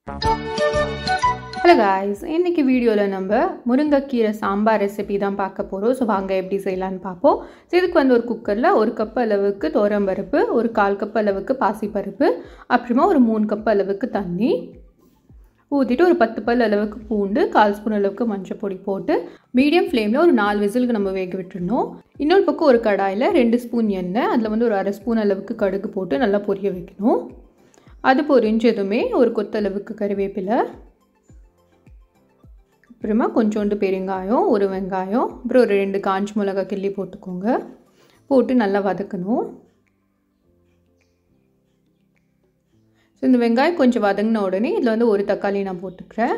Hello guys, இன்னைக்கு வீடியோல நம்ம முருங்கைக்கீரை சாம்பார் ரெசிபி தான் பார்க்க போறோம். சோ வாங்க எப்படி செய்யலாம்னு பாப்போம். இதுக்கு ஒரு குக்கர்ல 1 கப் அளவுக்கு தோரம்பருப்பு, ஒரு 1/4 கப் அளவுக்கு பாசிப்பருப்பு, அப்புறமா ஒரு 3 கப் அளவுக்கு தண்ணி ஊத்திட்டு ஒரு 10 பல் அளவுக்கு பூண்டு, 1/4 ஸ்பூன் அளவுக்கு மஞ்சள் பொடி போட்டு மீடியம் ஃப்ளேம்ல ஒரு 4 விசிலுக்கு நம்ம வேக விட்டுறணும். இன்னொரு பக்கம் ஒரு கடாயில 2 ஸ்பூன் எண்ணெய், அதுல ஒரு 1/2 ஸ்பூன் அளவுக்கு கடுகு போட்டு நல்லா பொரிய வைக்கணும். அது பொரிஞ்சதுமே ஒரு கொத்தளவுக்கு கறிவேப்பிலை, அப்புறமா கொஞ்சோண்டு பெருங்காயம், ஒரு வெங்காயம், அப்புறம் ஒரு 2 காஞ்ச மிளகாய் கிள்ளி போட்டுக்கோங்க. போட்டு நல்லா வதக்கணும். ஸோ இந்த வெங்காயம் கொஞ்சம் வதங்கின உடனே இதில் ஒரு தக்காளி நான் போட்டுக்கிறேன்.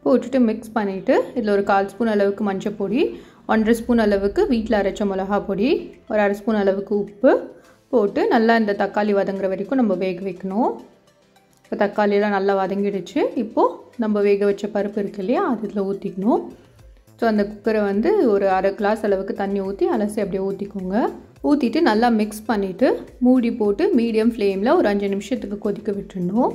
போட்டுட்டு மிக்ஸ் பண்ணிவிட்டு இதில் ஒரு 1/4 ஸ்பூன் அளவுக்கு மஞ்சள் பொடி, 1.5 ஸ்பூன் அளவுக்கு வீட்டில் அரைச்ச மிளகா பொடி, ஒரு 1/2 ஸ்பூன் அளவுக்கு உப்பு போட்டு நல்லா இந்த தக்காளி வதங்குற வரைக்கும் நம்ம வேக வைக்கணும். இப்போ தக்காளியெல்லாம் நல்லா வதங்கிடுச்சு. இப்போது நம்ம வேக வச்ச பருப்பு இருக்கு இல்லையா, அது இதில் ஊற்றிக்கணும். ஸோ அந்த குக்கரை ஒரு 1/2 கிளாஸ் அளவுக்கு தண்ணி ஊற்றி அலசி அப்படியே ஊற்றிக்கோங்க. ஊற்றிட்டு நல்லா மிக்ஸ் பண்ணிவிட்டு மூடி போட்டு மீடியம் ஃப்ளேமில் ஒரு 5 நிமிஷத்துக்கு கொதிக்க விட்டுடணும்.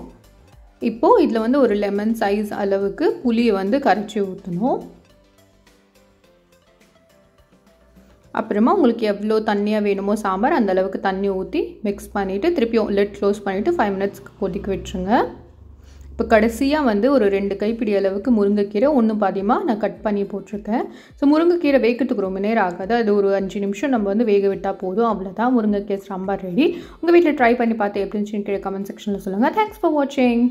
இப்போது இதில் ஒரு லெமன் சைஸ் அளவுக்கு புளியை கரைச்சி ஊற்றணும். அப்புறமா உங்களுக்கு எவ்வளோ தண்ணியாக வேணுமோ சாம்பார் அந்த அளவுக்கு தண்ணி ஊற்றி மிக்ஸ் பண்ணிவிட்டு திருப்பியும் லிட் க்ளோஸ் பண்ணிவிட்டு 5 மினிட்ஸ்க்கு கொதிக்க விட்டுருங்க. இப்போ கடைசியாக ஒரு 2 கைப்பிடி அளவுக்கு முருங்கைக்கீரை ஒன்று பாதியமாக நான் கட் பண்ணி போட்டிருக்கேன். ஸோ முருங்கைக்கீரை வேகிறதுக்கு ரொம்ப நேரம் ஆகாது, அது ஒரு 5 நிமிஷம் நம்ம வேக விட்டால் போதும். அவ்வளோதான், முருங்கைக்கீரை சாம்பார் ரெடி. உங்கள் வீட்டில் ட்ரை பண்ணி பார்த்து எப்படி இருந்துச்சுன்னு கீழே கமெண்ட் செக்ஷனில் சொல்லுங்கள். தேங்க்ஸ் ஃபார் வாட்சிங்.